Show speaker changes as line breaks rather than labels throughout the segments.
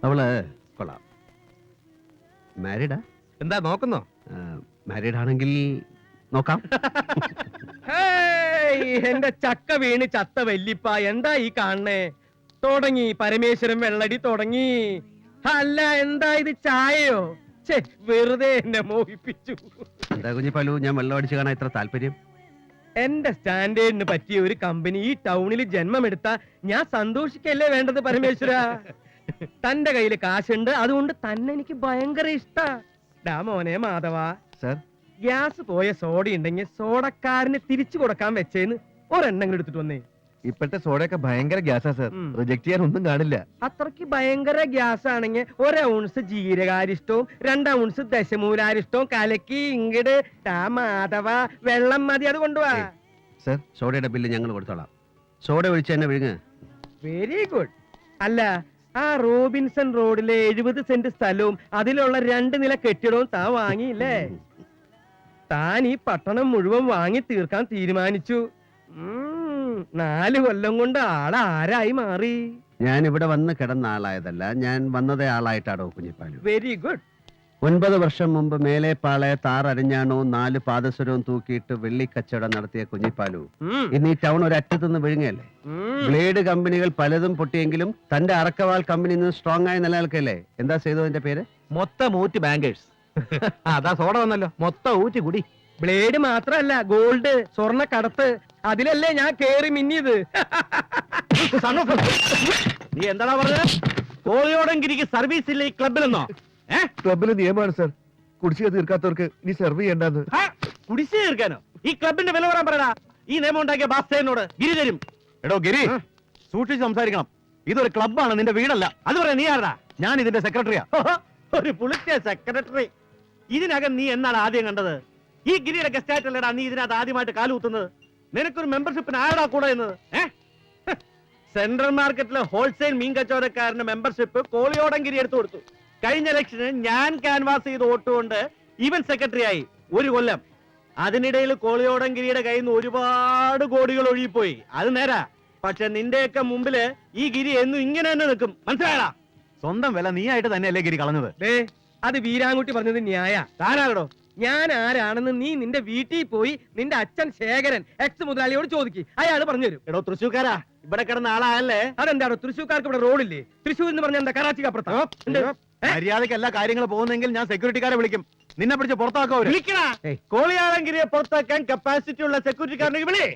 അവള് കൊള്ളാം. മാരീഡാ?
എന്താ നോക്കുന്നോ?
മാരീഡ് ആണെങ്കിൽ നോക്കാം.
എന്റെ ചക്ക വീണ് ചത്ത വല്ലിപ്പ, എന്താ ഈ കാണണേ? തുടങ്ങി പരമേശ്വരൻ വെള്ളടി തുടങ്ങി. അല്ല, എന്താ ഇത്, ചായയോ? വെറുതെ എന്നെ മോഹിപ്പിച്ചു.
എന്താ കുഞ്ഞിപ്പാലു, ഞാൻ വെള്ളം അടിച്ചു കാണാൻ ഇത്ര താല്പര്യം?
എന്റെ സ്റ്റാൻഡേർഡിന് പറ്റിയ ഒരു കമ്പനി ഈ ടൗണിൽ ജന്മമെടുത്ത ഞാൻ സന്തോഷിക്കല്ലേ വേണ്ടത് പരമേശ്വര. തന്റെ കയ്യില് കാശുണ്ട്, അതുകൊണ്ട് തന്നെ എനിക്ക് ഭയങ്കര ഇഷ്ടാ. ഡാ മോനെ മാധവ,
സർ,
ഗ്യാസ് പോയ സോഡ ഉണ്ടെങ്കിൽ സോഡക്കാരന് തിരിച്ചു കൊടുക്കാൻ വെച്ചേന്ന് ഒരെണ്ണം എടുത്തിട്ട് വന്നേ.
ഇപ്പോഴത്തെ സോഡയൊക്കെ ഭയങ്കര ഗ്യാസാ സർ, റിജക്ട് ചെയ്യാൻ ഒന്നും കാണില്ല.
അത്രക്ക് ഭയങ്കര ഗ്യാസ് ആണെങ്കിൽ 1 ഔൺസ് ജീരകാരിഷ്ടവും 2 ഔൺസ് ദശമൂലാരിഷ്ടവും കലക്കി ഇങ്ങട് മാധവ വെള്ളം മതി, അത് കൊണ്ടുപോവാ.
സർ, സോഡയുടെ ബില്ല് ഞങ്ങൾ കൊടുത്തോളാം. സോഡ ഒഴിച്ച് തന്നെ വിഴുങ്ങ്.
Very good. അല്ല, ആ റോബിൻസൺ റോഡിലെ 70 സെന്റ് സ്ഥലവും അതിലുള്ള 2 നില കെട്ടിടവും താൻ വാങ്ങിയില്ലേ? താൻ ഈ പട്ടണം മുഴുവൻ വാങ്ങി തീർക്കാൻ തീരുമാനിച്ചു. 4 കൊല്ലം കൊണ്ട് ആളാരായി മാറി.
ഞാൻ ഇവിടെ വന്ന് കിടന്ന ആളായതല്ല, ഞാൻ വന്നതേ ആളായിട്ടാണോ കുഞ്ഞിപ്പാലു?
Very good.
9 വർഷം മുമ്പ് മേലെപ്പാളയെ താറരിഞ്ഞാണോ 4 പാദസരവും തൂക്കിയിട്ട് വെള്ളിക്കച്ചവടം നടത്തിയ കുഞ്ഞിപ്പാലു ഇന്ന് ഈ ടൗൺ ഒരു അറ്റത്തുനിന്ന് വിഴുങ്ങല്ലേ? ബ്ലേഡ് കമ്പനികൾ പലതും പൊട്ടിയെങ്കിലും തന്റെ അറക്കവാൾ കമ്പനി ഇന്ന് സ്ട്രോങ് ആയി നിലനിൽക്കല്ലേ? എന്താ ചെയ്തതിന്റെ പേര്?
മൊത്തം ഊറ്റ് ബാങ്കേഴ്സ്. അതാ സോഡ വന്നല്ലോ, മൊത്തം ഊറ്റ് കുടി.
ബ്ലേഡ് മാത്രല്ല, ഗോൾഡ്, സ്വർണ്ണ കടത്ത്, അതിലല്ലേ ഞാൻ കേറി മിന്നിയത്.
നീ എന്താ പറഞ്ഞത്? കോളിയോടെങ്കിരിക്ക് സർവീസ് ഇല്ല ഈ ക്ലബിലെന്നോ? ക്ലബിലെ നിയമമാണ് സർ, കുടിശ്ശിക തീർക്കാത്തവർക്ക് ഇനി സെർവ് ചെയ്യണ്ടെന്ന്. കുടിശ്ശിക തീർക്കാനോ? ഈ ക്ലബിന്റെ വില പറയാൻ പറയടാ. ഈ നിയമം ഉണ്ടാക്കിയ ബാസ്തേനോട് ഗിരി തരും. എടോ ഗിരി, സൂക്ഷിച്ച് സംസാരിക്കണം. ഇതൊരു ക്ലബ്ബാണ്, നിന്റെ വീടല്ല. അത് പറയാ നീ ആരടാ? ഞാൻ ഇതിന്റെ സെക്രട്ടറിയാ. ഒരു പുളിച്ച സെക്രട്ടറി. ഇതിനകം നീ എന്നാണ് ആദ്യം കണ്ടത്? ഈ ഗിരിയുടെ ഗസ്റ്റ് ആയിട്ടല്ലടാ നീ ഇതിനകത്ത് ആദ്യമായിട്ട് കാലുകുത്തുന്നത്. നിനക്കൊരു മെമ്പർഷിപ്പിന് ആരടാ കൂടെ എന്നത്? സെൻട്രൽ മാർക്കറ്റിലെ ഹോൾസെയിൽ മീൻ കച്ചവടക്കാരന്റെ മെമ്പർഷിപ്പ് കോളിയോടൻ ഗിരി എടുത്തു കൊടുത്തു. കഴിഞ്ഞ ഇലക്ഷന് ഞാൻ ക്യാൻവാസ് ചെയ്ത് വോട്ടുകൊണ്ട് ഇവൻ സെക്രട്ടറി ആയി 1 കൊല്ലം. അതിനിടയിൽ കോളിയോടൻ ഗിരിയുടെ കയ്യിൽ നിന്ന് ഒരുപാട് കോടികൾ ഒഴുകിപ്പോയി. അത് നേരാ. പക്ഷെ നിന്റെയൊക്കെ മുമ്പില് ഈ ഗിരി എന്നും ഇങ്ങനെ തന്നെ നിൽക്കും. മനസ്സിലായടാ? സ്വന്തം വില നീ ആയിട്ട് തന്നെയല്ലേ ഗിരി കളഞ്ഞത്?
അത് വീരാൻകുട്ടി പറഞ്ഞത് ന്യായ.
താനാകടോ?
ഞാൻ ആരാണെന്ന് നീ നിന്റെ വീട്ടിൽ പോയി നിന്റെ അച്ഛൻ ശേഖരൻ എക്സ് മുതലാളിയോട് ചോദിക്കും, അയാൾ പറഞ്ഞുതരും.
എടോ തൃശ്ശൂർക്കാരാ, ഇവിടെ കിടന്ന ആളായല്ലേ?
അതെന്താണോ തൃശ്ശൂർക്കാർക്ക് ഇവിടെ റോഡില്ലേ? തൃശ്ശൂർ എന്ന് പറഞ്ഞാൽ എന്താ കറാച്ചിക്ക് അപ്പുറത്താ?
മര്യാദയ്ക്ക് എല്ലാ കാര്യങ്ങൾ പോകുന്നെങ്കിൽ ഞാൻ സെക്യൂരിറ്റിക്കാരെ വിളിക്കും. നിന്നെ പിടിച്ച് പുറത്താക്കോ? കോളിയാളങ്കിരിയെ പുറത്താക്കാൻ കപ്പാസിറ്റി ഉള്ള സെക്യൂരിറ്റിക്കാരനെ വിളി.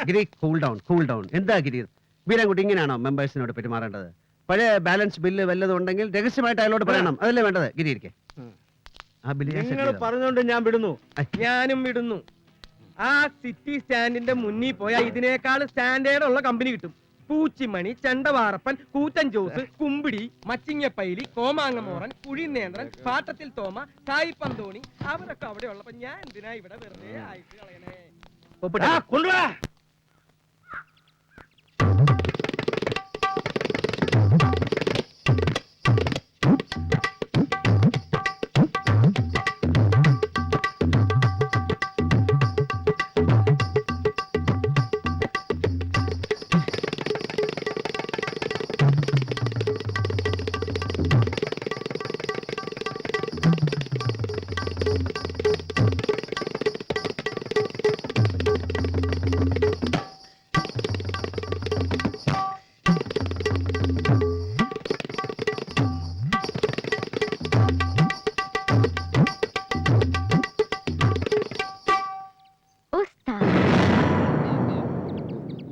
ഗിരി, കൂൾ ഡൗൺ, കൂൾ ഡൗൺ. എന്താ ഗിരി, വീരാൻകുട്ടി ഇങ്ങനെയാണോ മെമ്പേഴ്സിനോട് പെരുമാറേണ്ടത്? പഴയ ബാലൻസ് ബില്ല് വല്ലതും ഉണ്ടെങ്കിൽ രഹസ്യമായിട്ട് അയാളോട് പറയണം. അതല്ലേ വേണ്ടത്? ഗിരി ഇരിക്കെ.
നിങ്ങൾ പറഞ്ഞോണ്ട് ഞാൻ വിടുന്നു. ഞാനും വിടുന്നു. ആ സിറ്റി സ്റ്റാൻഡിന്റെ മുന്നിൽ പോയാൽ ഇതിനേക്കാൾ സ്റ്റാൻഡേർഡ് ഉള്ള കമ്പനി കിട്ടും. പൂച്ചിമണി, ചെണ്ടവാറപ്പൻ, കൂറ്റൻ ജോസ്, കുമ്പിടി, മച്ചിങ്ങപ്പൈലി, കോമാങ്ങമോറൻ, കുഴിനേന്ദ്രൻ, പാട്ടത്തിൽ തോമ, സായി പന്തോണി, അവരൊക്കെ അവിടെ ഉള്ളപ്പോ ഞാൻ എന്തിനാ ഇവിടെ വെറുതെ ആയിട്ട് കളയണേ?
കൊണ്ടുവാ.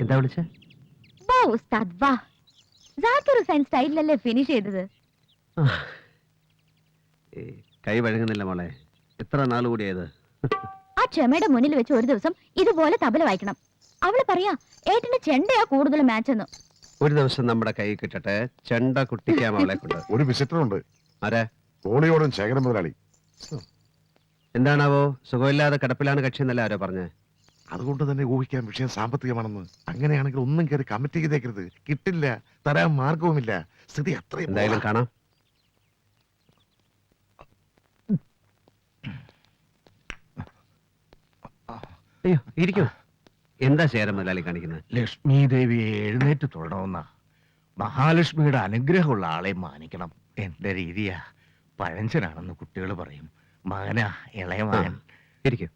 എന്താ വിളിച്ചേ?
സ്റ്റൈലിലല്ലേ ഫിനിഷ് ചെയ്തത്?
കൈ വഴങ്ങുന്നില്ല മോളെ, എത്ര നാൾ കൂടിയത്.
ആ ക്ഷമയുടെ മുന്നിൽ വെച്ച് ഒരു ദിവസം ഇതുപോലെ തബല വായിക്കണം. അവള് പറയാ ഏട്ടന്റെ ചെണ്ടയാ കൂടുതൽ മാച്ച് എന്ന്.
ഒരു ദിവസം നമ്മുടെ കൈ കിട്ടട്ടെ, ചെണ്ട കുട്ടിക്കാം അവളെ കൊണ്ട്.
ഒരു വിസിറ്റർ ഉണ്ട്.
ആരാ?
കോളിയോടൻ ശേഖരൻ മുതലാളി.
എന്താണാവോ, സുഖമില്ലാതെ കിടപ്പിലാണ് കക്ഷി എന്നല്ല ആരോ പറഞ്ഞേ?
അതുകൊണ്ട് തന്നെ ഊഹിക്കാൻ വിഷയം സാമ്പത്തികമാണെന്ന്. അങ്ങനെയാണെങ്കിൽ ഒന്നും കയറി കമ്മിറ്റി ചെയ്തേക്കരുത്. കിട്ടില്ല, തരാൻ മാർഗവുമില്ല. സ്ഥിതി അത്രയും.
എന്തായാലും കാണാം. അയ്യോ, ഇരിക്കൂ. എന്താ ശേഖരൻ മുതലാളി കാണിക്കുന്നത്?
ലക്ഷ്മി ദേവിയെ എഴുന്നേറ്റ് തൊഴണമെന്ന മഹാലക്ഷ്മിയുടെ അനുഗ്രഹമുള്ള ആളെ മാനിക്കണം.
എന്റെ രീതിയാ. പഴഞ്ചനാണെന്ന് കുട്ടികൾ പറയും. മകനാ, ഇളയ മകൻ.
ഇരിക്കും.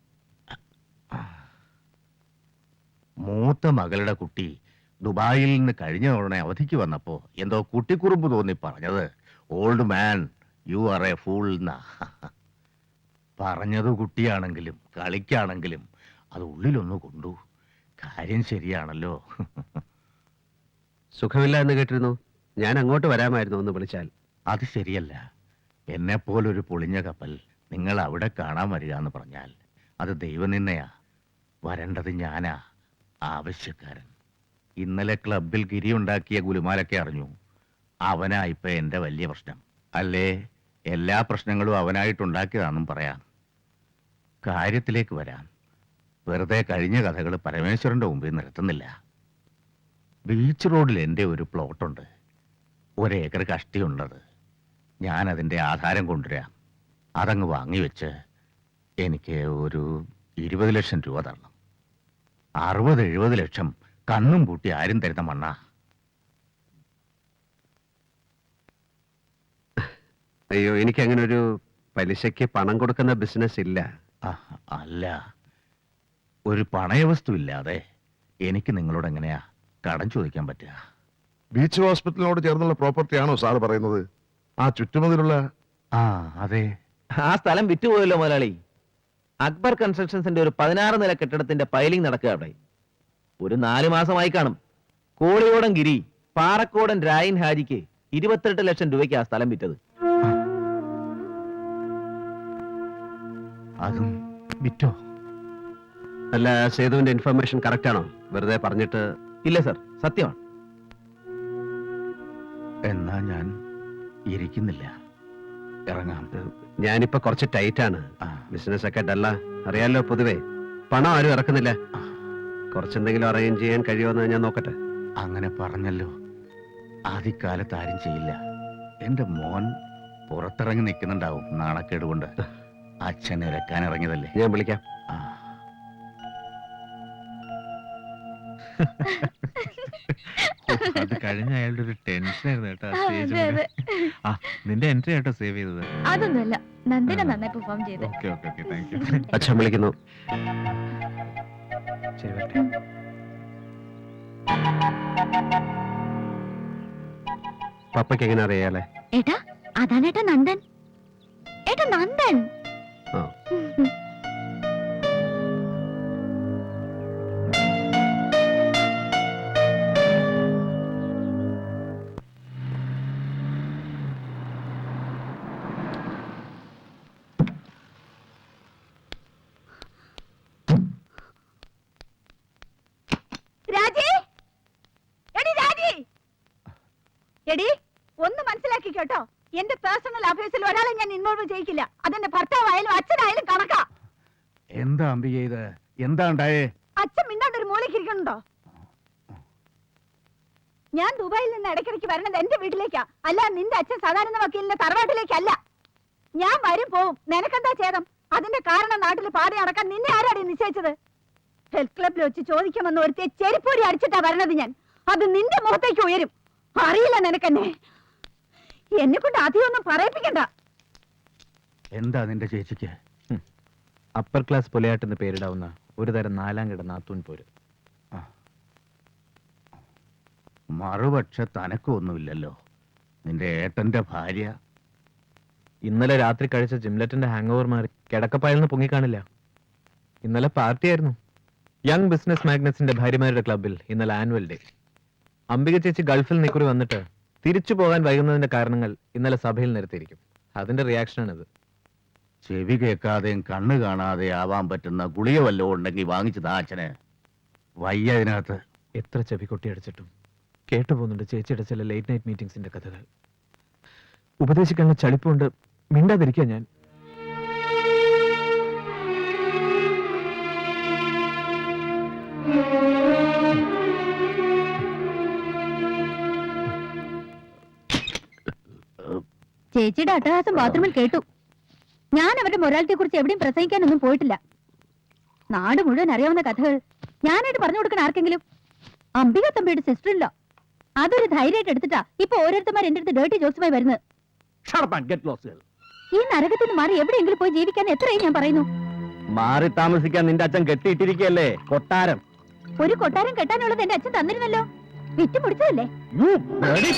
മൂത്ത മകളുടെ കുട്ടി ദുബായിൽ നിന്ന് കഴിഞ്ഞ തവണ അവധിക്ക് വന്നപ്പോ എന്തോ കുട്ടിക്കുറുമ്പ് തോന്നി പറഞ്ഞത് old man you are A fool എന്നാ. പറഞ്ഞത് കുട്ടിയാണെങ്കിലും കളിക്കാണെങ്കിലും അത് ഉള്ളിലൊന്നു കൊണ്ടു. കാര്യം ശരിയാണല്ലോ.
സുഖമില്ല എന്ന് കേട്ടിരുന്നു. ഞാൻ അങ്ങോട്ട് വരാമായിരുന്നു ഒന്ന് വിളിച്ചാൽ.
അത് ശരിയല്ല. എന്നെപ്പോലൊരു പൊളിഞ്ഞ കപ്പൽ നിങ്ങൾ അവിടെ കാണാൻ വരിക എന്ന് പറഞ്ഞാൽ അത് ദൈവനിന്നയാ. വരേണ്ടത് ഞാനാ, ആവശ്യക്കാരൻ. ഇന്നലെ ക്ലബിൽ ഗിരി ഉണ്ടാക്കിയ ഗുലുമാലൊക്കെ അറിഞ്ഞു. അവനാ ഇപ്പൊ എന്റെ വലിയ പ്രശ്നം. അല്ലേ, എല്ലാ പ്രശ്നങ്ങളും അവനായിട്ടുണ്ടാക്കിയതാണെന്നും പറയാം. കാര്യത്തിലേക്ക് വരാം. വെറുതെ കഴിഞ്ഞ കഥകൾ പരമേശ്വരന്റെ മുമ്പിൽ നിർത്തുന്നില്ല. ബീച്ച് റോഡിൽ എൻ്റെ ഒരു പ്ലോട്ടുണ്ട്. 1 ഏക്കർ കഷ്ടിയുള്ളത്. ഞാൻ അതിൻ്റെ ആധാരം കൊണ്ടുവരാം. അതങ്ങ് വാങ്ങിവെച്ച് എനിക്ക് ഒരു 20 ലക്ഷം രൂപ തരണം. 60-70 ലക്ഷം കണ്ണും പൂട്ടി ആരും തരുന്ന മണ്ണാ.
അയ്യോ, എനിക്ക് അങ്ങനെ ഒരു പലിശയ്ക്ക് പണം കൊടുക്കുന്ന ബിസിനസ് ഇല്ല.
അല്ല, ഒരു പണയവസ്തു ഇല്ലാതെ എനിക്ക് നിങ്ങളോട് എങ്ങനെയാ കടം ചോദിക്കാൻ പറ്റുക?
ബീച്ച് ഹോസ്പിറ്റലിനോട് ചേർന്നുള്ള പ്രോപ്പർട്ടി ആണോ സാറ് പറയുന്നത്? ആ ചുറ്റുമതിലുള്ള?
അതെ.
ആ സ്ഥലം വിറ്റുപോയല്ലോ മുതലാളി. അക്ബർ കൺസ്ട്രക്ഷൻസിന്റെ ഒരു 16 നില കെട്ടിടത്തിന്റെ പൈലിംഗ് നടക്കുക അവിടെ. ഒരു 4 മാസമായി കാണും. കോളിയോടൻ ഗിരി പാറക്കോടൻ രായൻ ഹാജിക്ക് 28 ലക്ഷം രൂപയ്ക്ക് ആ സ്ഥലം വിറ്റത്.
അതും വിറ്റോ?
അല്ല, സേതുവിന്റെ ഇൻഫർമേഷൻ കറക്റ്റ് ആണോ? വെറുതെ പറഞ്ഞിട്ട്.
ഇല്ല സർ, സത്യമാണ്.
എന്നാ ഞാൻ ഇരിക്കുന്നില്ല, ഇറങ്ങാം.
ഞാനിപ്പോ കുറച്ച് ടൈറ്റാണ്. ബിസിനസ് ഒക്കെ ഡല്ല, അറിയാലോ. പൊതുവേ പണം ആരും ഇറക്കുന്നില്ല. കുറച്ചെന്തെങ്കിലും അറേഞ്ച് ചെയ്യാൻ കഴിയുമെന്ന് ഞാൻ നോക്കട്ടെ.
അങ്ങനെ പറഞ്ഞല്ലോ. ആദ്യകാലത്ത് ആരും ചെയ്യില്ല. എന്റെ മോൻ പുറത്തിറങ്ങി നിൽക്കുന്നുണ്ടാവും നാണക്കേട് കൊണ്ട്. അച്ഛൻ ഇറക്കാൻ ഇറങ്ങിയതല്ലേ.
ഞാൻ വിളിക്കാം.
അത് കഴിഞ്ഞ അയാളുടെ ഒരു ടെൻഷൻ ആയിരുന്നു കേട്ടോ. നിന്റെ എൻട്രി ആയിട്ടോ സേവ് ചെയ്തത്.
അതൊന്നുമല്ല, നന്ദിന നന്നായി പെർഫോം ചെയ്ത്.
Okay okay okay, thank you.
അച്ഛൻ വിളിക്കുന്നു.
ശരി, വരട്ടെ.
പപ്പയ്ക്ക് എങ്ങനെ അറിയാലേ?
ഏട്ടാ, അതാണേട്ടാ നന്ദൻ. ഏട്ടാ നന്ദൻ.
ആ.
എടി, ഒന്ന് മനസ്സിലാക്കി കേട്ടോ. എന്റെ പേഴ്സണൽ അഫയേഴ്സിൽ ഒരാളെ ഞാൻ ഇൻവോൾവ് ചെയ്യിക്കില്ല. അതെന്റെ ഭർത്താവായാലും അച്ഛനായാലും കണക്കാ.
എന്താ അംബിക ഇത്? എന്താ ഉണ്ടായേ?
അച്ഛൻ മിണ്ടാണ്ട് ഒരു മൂലയ്ക്ക് ഇരിക്കണുണ്ടോ? ഞാൻ ദുബായിൽ നിന്ന് ഇടയ്ക്കിടയ്ക്ക് വരണത് എന്റെ വീട്ടിലേക്കാ, അല്ല നിന്റെ അച്ഛൻ സാധാരണ വക്കീലിന്റെ തറവാട്ടിലേക്കല്ല. ഞാൻ വരും പോവും, നിനക്കെന്താ ഛേദം? അതിന്റെ കാരണം നാട്ടിൽ പാടി നടക്കാൻ നിന്നെ ആരാടി നിശ്ചയിച്ചത്? ഹെൽത്ത് ക്ലബിൽ വെച്ച് ചോദിക്കാമെന്ന് ഒരുത്തെ ചെരിപ്പൂരി അടിച്ചിട്ടാ വരണത് ഞാൻ. അത് നിന്റെ മുഖത്തേക്ക് ഉയരും. അറിയില്ല നിനക്കെന്നെ. എന്നെ കൊണ്ട് അധികമൊന്നും പറയിപ്പിക്കണ്ട.
എന്താ നിന്റെ ചേച്ചിക്ക്?
അപ്പർ ക്ലാസ് പുലയാട്ടെന്ന് പേരിടാവുന്ന ഒരു തരം 4ാം കിട നാത്തൂൻ പോര്.
മറുപക്ഷ തനക്കൊന്നുമില്ലല്ലോ. നിന്റെ ഏട്ടന്റെ ഭാര്യ
ഇന്നലെ രാത്രി കഴിച്ച ജിംലറ്റിന്റെ ഹാങ് ഓവർ മാറി കിടക്കപ്പായെന്ന് പൊങ്ങിക്കാണില്ല. ഇന്നലെ പാർട്ടിയായിരുന്നു. യങ് ബിസിനസ് മാഗ്നറ്റ്സിന്റെ ഭാര്യമാരുടെ ക്ലബിൽ ഇന്നലെ ആനുവൽ ഡേ. അംബിക ചേച്ചി ഗൾഫിൽ നിക്കുറി വന്നിട്ട് തിരിച്ചു പോകാൻ വൈകുന്നതിന്റെ കാരണങ്ങൾ ഇന്നലെ സഭയിൽ നിരത്തിയിരിക്കും. അതിന്റെ റിയാക്ഷനാണിത്.
ചെവി കേൾക്കാതെയും കണ്ണ് കാണാതെ ആവാൻ പറ്റുന്ന ഗുളിക വല്ലതും ഉണ്ടെങ്കിൽ വാങ്ങിച്ചതാ അച്ഛന്. വയ്യ ഇതിനകത്ത്.
എത്ര ചെവി കൊട്ടിയടിച്ചിട്ടും കേട്ടുപോകുന്നുണ്ട് ചേച്ചിയുടെ ചില ലേറ്റ് നൈറ്റ് മീറ്റിംഗ്സിന്റെ കഥകൾ. ഉപദേശിക്കാനുള്ള ചളിപ്പുണ്ട്. മിണ്ടാതിരിക്കുക ഞാൻ.
ചേച്ചിയുടെ അട്ടഹാസം ബാത്റൂമിൽ കേട്ടു. ഞാൻ അവരുടെ മൊറാലിറ്റിയെ കുറിച്ച് എവിടെയും പ്രസംഗിക്കാനൊന്നും പോയിട്ടില്ല. നാട് മുഴുവൻ അറിയാവുന്ന കഥകൾ ഞാനായിട്ട് പറഞ്ഞു കൊടുക്കാൻ ആർക്കെങ്കിലും? അംബിക തമ്പിയുടെ സിസ്റ്റർ ഇല്ല. അതൊരു ധൈര്യമായിട്ട് എടുത്തിട്ടാ ഇപ്പൊ ഓരോരുത്തന്മാർ എന്റെ അടുത്ത് ഡേർട്ടി ജോസുമായി വരുന്നത്.
Get lost.
ഈ നരകത്തിൽ നിന്ന് മാറി എവിടെയെങ്കിലും പോയി ജീവിക്കാൻ എത്രയും ഞാൻ പറയുന്നു.
മാറി താമസിക്കാൻ നിന്റെ അച്ഛൻ കെട്ടിയിട്ടിരിക്കല്ലേ കൊട്ടാരം.
ഒരു കൊട്ടാരം കെട്ടാനുള്ളത് എന്റെ അച്ഛൻ തന്നിരുന്നല്ലോ. വിറ്റ് മുടിച്ചതല്ലേ?
You bloody